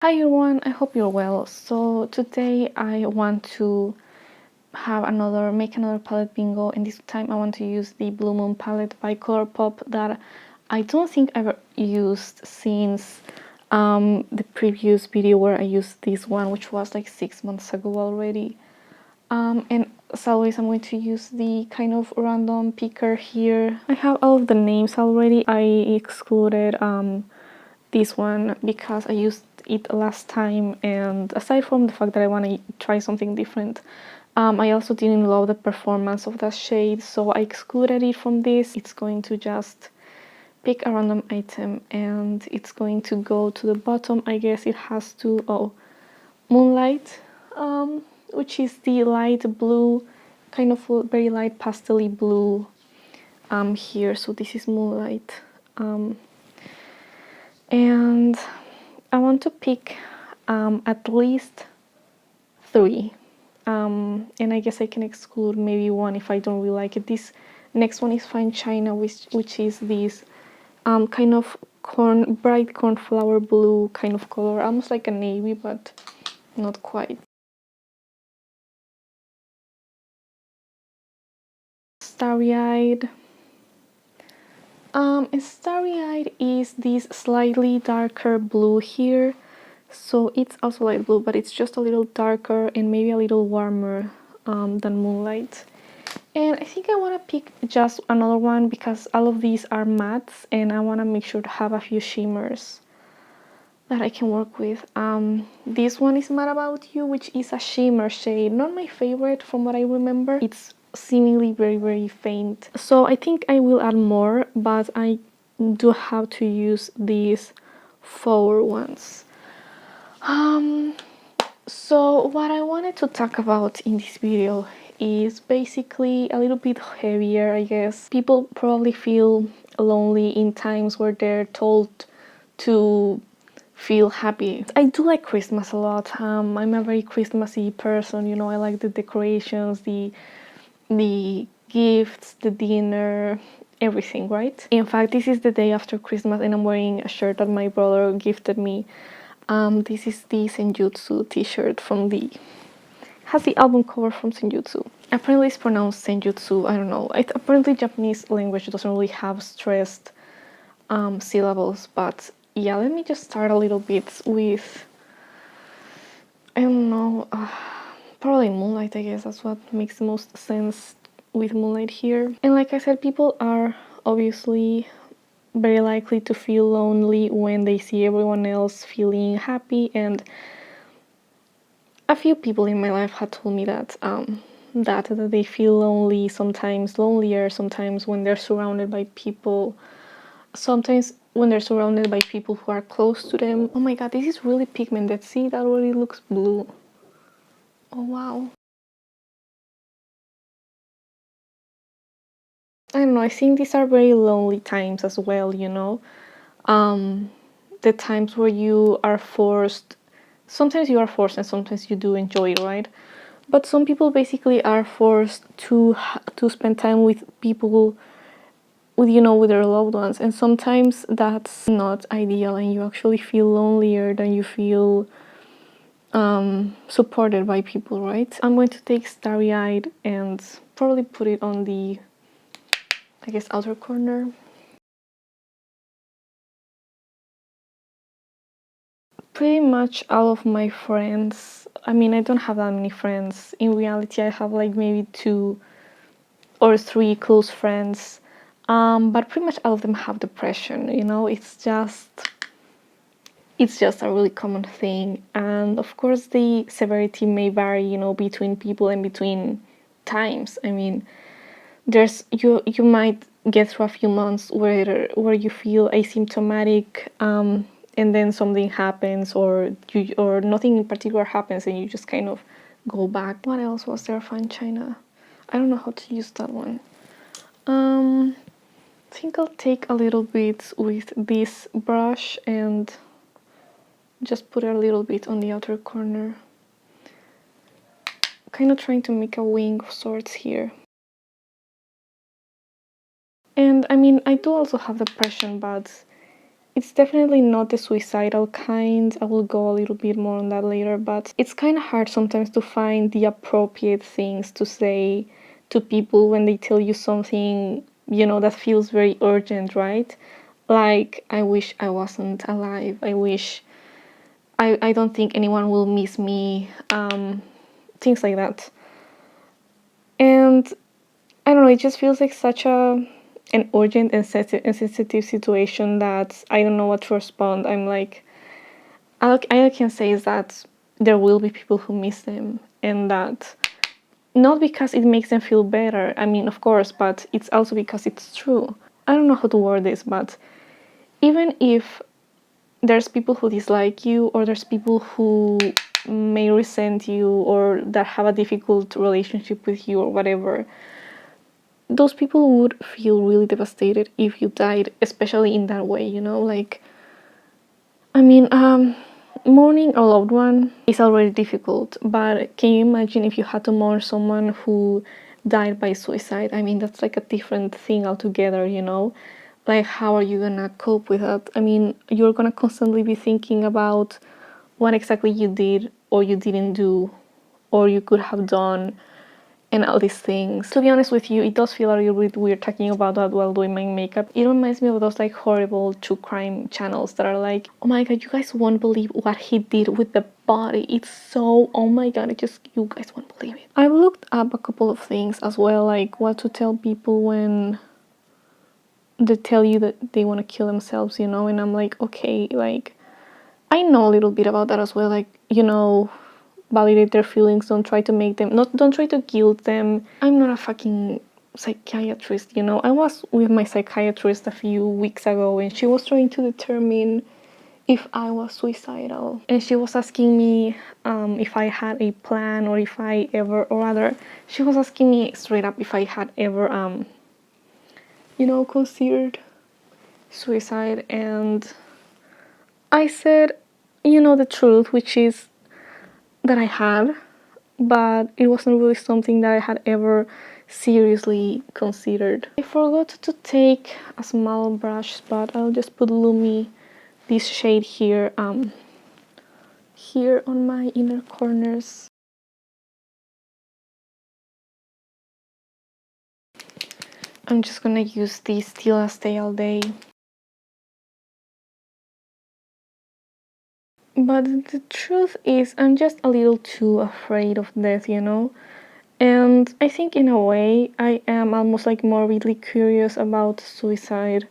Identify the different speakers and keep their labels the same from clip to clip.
Speaker 1: Hi everyone, I hope you're well. So today I want to make another palette bingo, and this time I want to use the Blue Moon palette by Colourpop that I don't think I've ever used since the previous video where I used this one, which was like 6 months ago already. And as always, I'm going to use the kind of random picker here. I have all of the names already. I excluded this one because I used it last time, and aside from the fact that I want to try something different, I also didn't love the performance of that shade, so I excluded it from this. It's going to just pick a random item and it's going to go to the bottom. I guess it has to Moonlight, which is the light blue, kind of very light pastel-y blue here. So this is Moonlight, and I want to pick at least 3, and I guess I can exclude maybe one if I don't really like it. This next one is Fine China, which is this kind of bright cornflower blue kind of color, almost like a navy, but not quite. Starry-eyed. And Starry-eyed is this slightly darker blue here. So it's also light blue, but it's just a little darker and maybe a little warmer than Moonlight. And I think I want to pick just another one because all of these are mattes and I want to make sure to have a few shimmers that I can work with. This one is Mad About You, which is a shimmer shade. Not my favorite from what I remember. It's seemingly very, very faint. So I think I will add more, but I do have to use these 4 ones. So what I wanted to talk about in this video is basically a little bit heavier, I guess. People probably feel lonely in times where they're told to feel happy. I do like Christmas a lot. I'm a very Christmassy person, you know. I like the decorations, the gifts, the dinner, everything, right? In fact, this is the day after Christmas and I'm wearing a shirt that my brother gifted me. This is the Senjutsu t-shirt from has the album cover from Senjutsu. Apparently it's pronounced Senjutsu, I don't know. Apparently Japanese language doesn't really have stressed syllables, but yeah, let me just start a little bit with, I don't know, probably Moonlight. I guess that's what makes the most sense with Moonlight here. And like I said, people are obviously very likely to feel lonely when they see everyone else feeling happy, and a few people in my life had told me that that they feel lonely, sometimes lonelier, sometimes when they're surrounded by people, sometimes when they're surrounded by people who are close to them. Oh my god, this is really pigmented. See, that already looks blue. Oh wow. I don't know, I think these are very lonely times as well, you know. The times where you are forced, sometimes you are forced and sometimes you do enjoy it, right? But some people basically are forced to spend time with people, with, you know, with their loved ones, and sometimes that's not ideal and you actually feel lonelier than you feel supported by people, right? I'm going to take Starry-eyed and probably put it on the, I guess, outer corner. Pretty much all of my friends, I mean, I don't have that many friends. In reality, I have like maybe 2 or 3 close friends, but pretty much all of them have depression, you know. It's just a really common thing, and of course the severity may vary, you know, between people and between times. I mean, there's you might get through a few months where you feel asymptomatic, and then something happens, or nothing in particular happens and you just kind of go back. What else was there? Fine China. I don't know how to use that one. I think I'll take a little bit with this brush and just put a little bit on the outer corner. Kind of trying to make a wing of sorts here. And I mean, I do also have depression, but It's definitely not the suicidal kind. I will go a little bit more on that later, but it's kind of hard sometimes to find the appropriate things to say to people when they tell you something, that feels very urgent, right? Like, I wish I wasn't alive. I don't think anyone will miss me. Things like that. And I don't know, it just feels like such an urgent and sensitive situation that I don't know what to respond. I'm like, all I can say is that there will be people who miss them, and that not because it makes them feel better. I mean, of course, but it's also because it's true. I don't know how to word this, but even if there's people who dislike you, or there's people who may resent you, or that have a difficult relationship with you, or whatever, those people would feel really devastated if you died, especially in that way, like, I mean, mourning a loved one is already difficult, but can you imagine if you had to mourn someone who died by suicide? I mean, that's like a different thing altogether, like, how are you gonna cope with that? I mean, you're gonna constantly be thinking about what exactly you did or you didn't do, or you could have done, and all these things. To be honest with you, it does feel a little bit weird talking about that while doing my makeup. It reminds me of those like horrible true crime channels that are like, oh my god, you guys won't believe what he did with the body. It's so, oh my god, you guys won't believe it. I've looked up a couple of things as well, like what to tell people when they tell you that they want to kill themselves, and I'm like, okay, like, I know a little bit about that as well, like, validate their feelings, don't try to guilt them. I'm not a fucking psychiatrist, I was with my psychiatrist a few weeks ago, and she was trying to determine if I was suicidal, and she was asking me if I had a plan, or if I ever, or rather, she was asking me straight up if I had ever considered suicide, and I said, the truth, which is that I had, but it wasn't really something that I had ever seriously considered. I forgot to take a small brush spot. I'll just put Lumi, this shade here, here on my inner corners. I'm just gonna use this till I stay all day. But the truth is, I'm just a little too afraid of death, And I think in a way, I am almost like morbidly curious about suicide.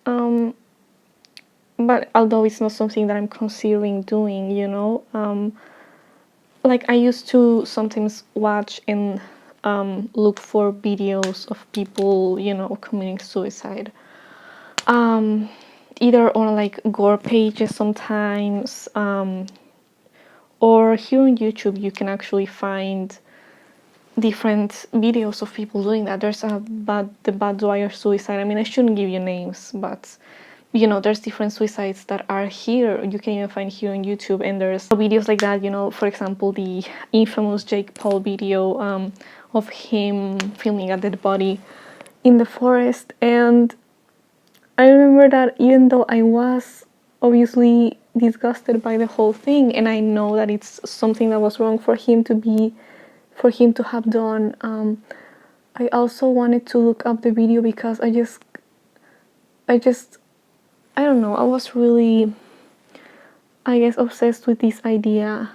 Speaker 1: But although it's not something that I'm considering doing, like I used to sometimes watch and look for videos of people, committing suicide. Either on like gore pages sometimes, or here on YouTube, you can actually find different videos of people doing that. There's the Bad Dwyer suicide. I mean, I shouldn't give you names, but there's different suicides that are here. You can even find here on YouTube, and there's videos like that. For example, the infamous Jake Paul video of him filming a dead body in the forest. And I remember that even though I was obviously disgusted by the whole thing, and I know that it's something that was wrong for him to have done, I also wanted to look up the video because I don't know, I was really, I guess, obsessed with this idea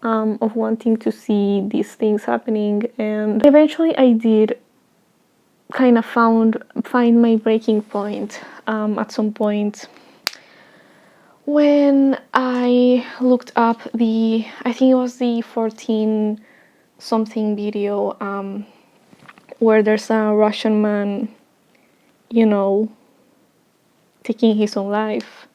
Speaker 1: of wanting to see these things happening. And eventually I did kind of find my breaking point at some point when I looked up I think it was the 14 something video, where there's a Russian man, taking his own life.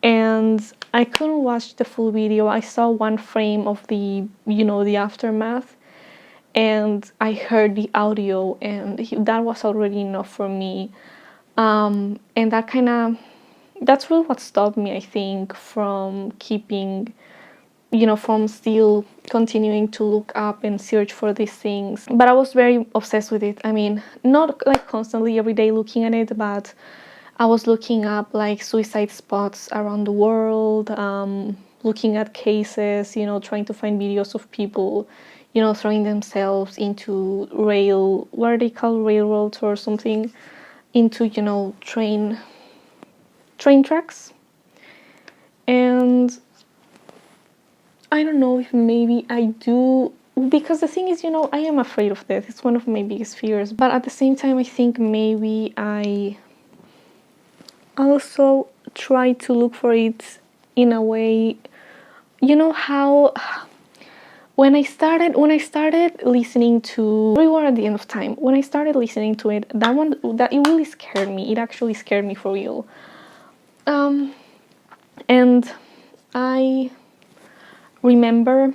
Speaker 1: And I couldn't watch the full video. I saw one frame of the aftermath, and I heard the audio, and that was already enough for me. And that's really what stopped me, I think, from keeping, from still continuing to look up and search for these things. But I was very obsessed with it. I mean, not like constantly every day looking at it, but I was looking up like suicide spots around the world, looking at cases, trying to find videos of people, throwing themselves into what are they called, railroads or something, into, train tracks. And I don't know if maybe I do, because the thing is, I am afraid of death. It's one of my biggest fears. But at the same time, I think maybe I also try to look for it in a way, how when I started listening to Reward at the End of Time, when I started listening to it, that it really scared me. It actually scared me for real. And I remember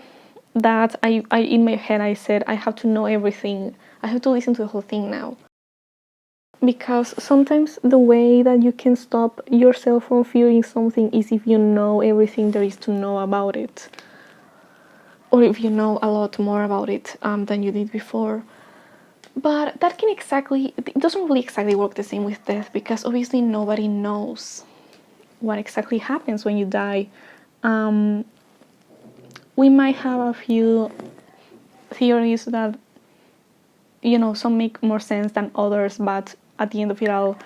Speaker 1: that I in my head I said I have to know everything. I have to listen to the whole thing now. Because sometimes the way that you can stop yourself from fearing something is if you know everything there is to know about it. Or if you know a lot more about it than you did before. But that it doesn't really exactly work the same with death, because obviously nobody knows what exactly happens when you die. We might have a few theories that, some make more sense than others, but at the end of it all,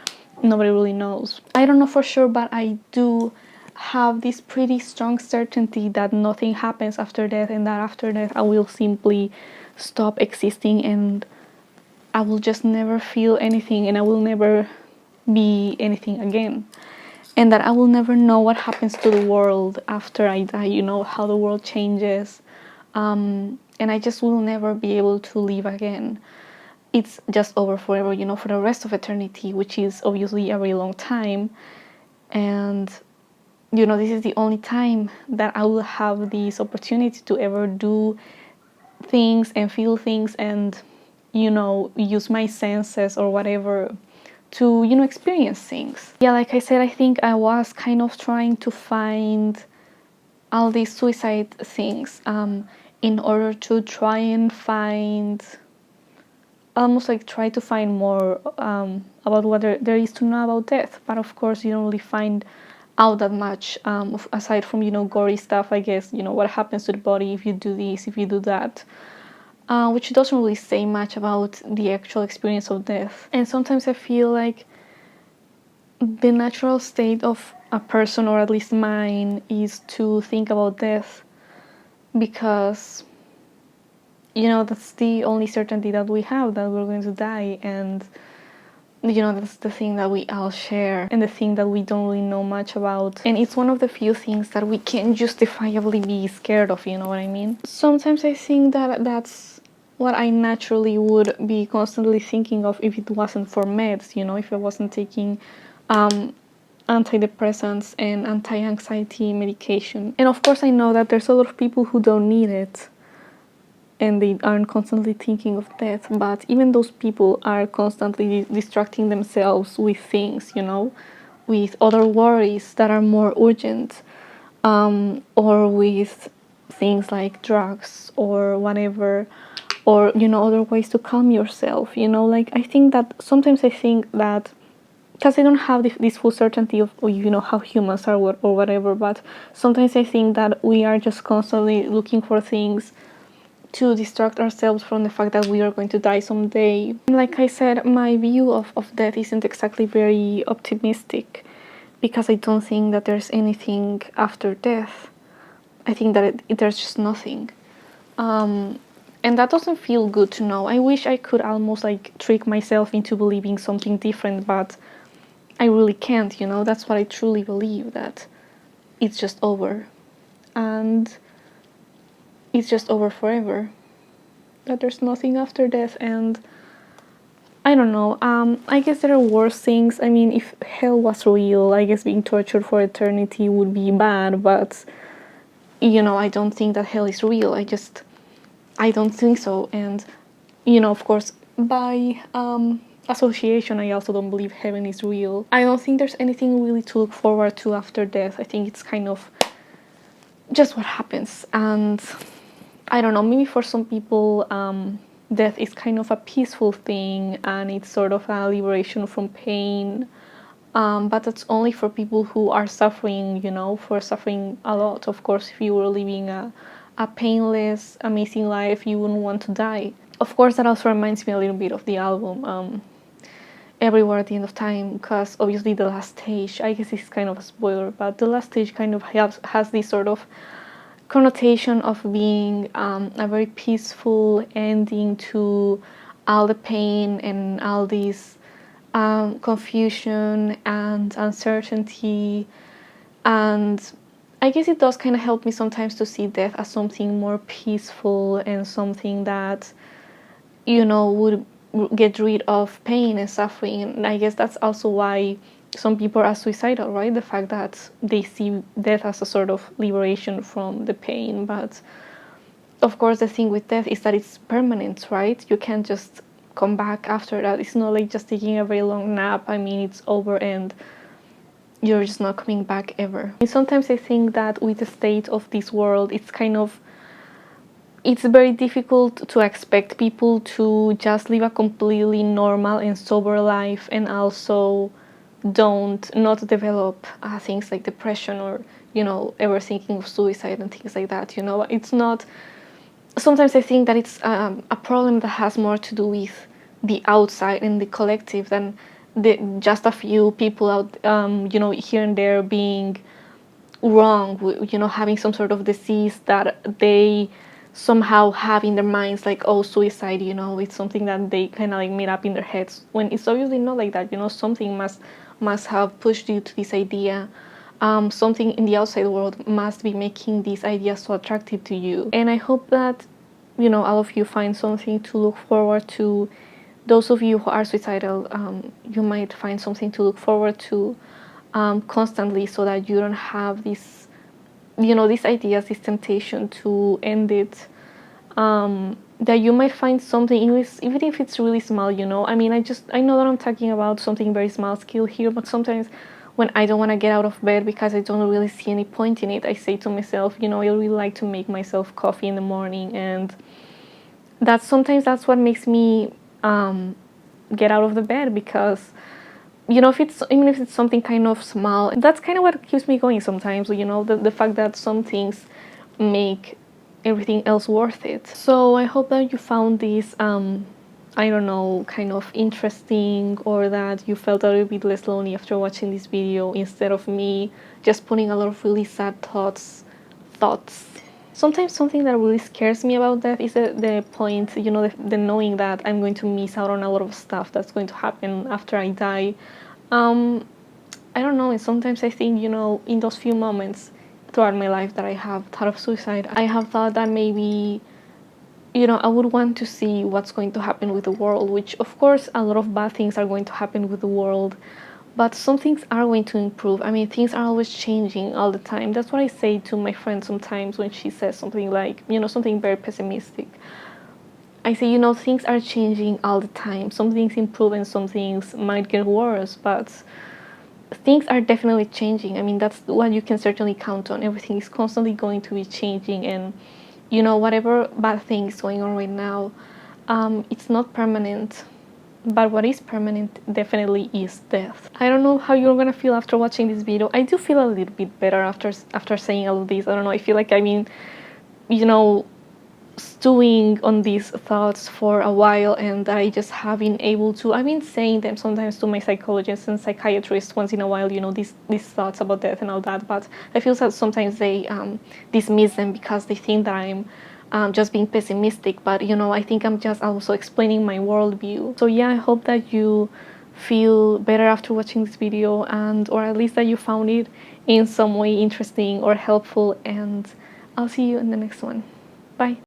Speaker 1: nobody really knows. I don't know for sure, but I do have this pretty strong certainty that nothing happens after death, and that after death I will simply stop existing, and I will just never feel anything, and I will never be anything again. And that I will never know what happens to the world after I die, how the world changes. And I just will never be able to live again. It's just over forever, for the rest of eternity, which is obviously a very long time. And, this is the only time that I will have this opportunity to ever do things and feel things and, use my senses or whatever to, experience things. Yeah, like I said, I think I was kind of trying to find all these suicide things in order to try and find, almost like try to find more about what there is to know about death. But of course, you don't really find out that much aside from, gory stuff, I guess, what happens to the body if you do this, if you do that. Which doesn't really say much about the actual experience of death. And sometimes I feel like the natural state of a person, or at least mine, is to think about death because, that's the only certainty that we have, that we're going to die. And, that's the thing that we all share and the thing that we don't really know much about. And it's one of the few things that we can justifiably be scared of, you know what I mean? Sometimes I think that that's what I naturally would be constantly thinking of if it wasn't for meds, if I wasn't taking antidepressants and anti-anxiety medication. And of course I know that there's a lot of people who don't need it and they aren't constantly thinking of death, but even those people are constantly distracting themselves with things, with other worries that are more urgent, or with things like drugs or whatever, or other ways to calm yourself. Like I think that sometimes I think that, because I don't have this full certainty of how humans are or whatever, but sometimes I think that we are just constantly looking for things to distract ourselves from the fact that we are going to die someday. Like I said, my view of death isn't exactly very optimistic, because I don't think that there's anything after death. I think that there's just nothing. And that doesn't feel good to know. I wish I could almost like trick myself into believing something different, but I really can't, That's what I truly believe, that it's just over. And it's just over forever. That there's nothing after death. And I don't know, I guess there are worse things. I mean, if hell was real, I guess being tortured for eternity would be bad, but, I don't think that hell is real. I don't think so. And, of course, by association, I also don't believe heaven is real. I don't think there's anything really to look forward to after death. I think it's kind of just what happens. And I don't know, maybe for some people, death is kind of a peaceful thing, and it's sort of a liberation from pain. But that's only for people who are suffering, for suffering a lot. Of course, if you were living a painless, amazing life, you wouldn't want to die. Of course, that also reminds me a little bit of the album Everywhere at the End of Time, because obviously the last stage, I guess it's kind of a spoiler, but the last stage kind of has this sort of connotation of being a very peaceful ending to all the pain and all this confusion and uncertainty. And I guess it does kind of help me sometimes to see death as something more peaceful and something that, would get rid of pain and suffering. And I guess that's also why some people are suicidal, right? The fact that they see death as a sort of liberation from the pain. But of course, the thing with death is that it's permanent, right? You can't just come back after that. It's not like just taking a very long nap. I mean, it's over and you're just not coming back ever. And sometimes I think that with the state of this world, it's very difficult to expect people to just live a completely normal and sober life and also not develop things like depression or ever thinking of suicide and things like that. It's not. Sometimes I think that it's a problem that has more to do with the outside and the collective than just a few people out here and there being wrong, having some sort of disease that they somehow have in their minds, like, oh, suicide, it's something that they kind of like made up in their heads, when it's obviously not like that. Something must have pushed you to this idea. Something in the outside world must be making these ideas so attractive to you. And I hope that all of you find something to look forward to. Those of you who are suicidal, you might find something to look forward to constantly, so that you don't have these ideas, this temptation to end it. That you might find something, even if it's really small. I mean, I know that I'm talking about something very small scale here, but sometimes when I don't want to get out of bed because I don't really see any point in it, I say to myself, I really like to make myself coffee in the morning, and sometimes that's what makes me get out of the bed, because even if it's something kind of small, that's kind of what keeps me going sometimes. The fact that some things make everything else worth it. So I hope that you found this I don't know, kind of interesting, or that you felt a little bit less lonely after watching this video, instead of me just putting a lot of really sad thoughts. Sometimes something that really scares me about death is the point, the knowing that I'm going to miss out on a lot of stuff that's going to happen after I die. I don't know, and sometimes I think, in those few moments throughout my life that I have thought of suicide, I have thought that maybe, I would want to see what's going to happen with the world, which of course a lot of bad things are going to happen with the world, but some things are going to improve. I mean, things are always changing all the time. That's what I say to my friend sometimes when she says something like, something very pessimistic. I say, things are changing all the time. Some things improve and some things might get worse, but things are definitely changing. I mean, that's what you can certainly count on. Everything is constantly going to be changing, and whatever bad thing is going on right now, it's not permanent. But what is permanent definitely is death. I don't know how you're gonna feel after watching this video. I do feel a little bit better after saying all of this. I don't know, I feel like I've been, stewing on these thoughts for a while, and I just have been able to, I've been saying them sometimes to my psychologists and psychiatrists once in a while, these thoughts about death and all that, but I feel that sometimes they dismiss them because they think that I'm just being pessimistic, but I think I'm just also explaining my worldview. So yeah, I hope that you feel better after watching this video, or at least that you found it in some way interesting or helpful, and I'll see you in the next one. Bye.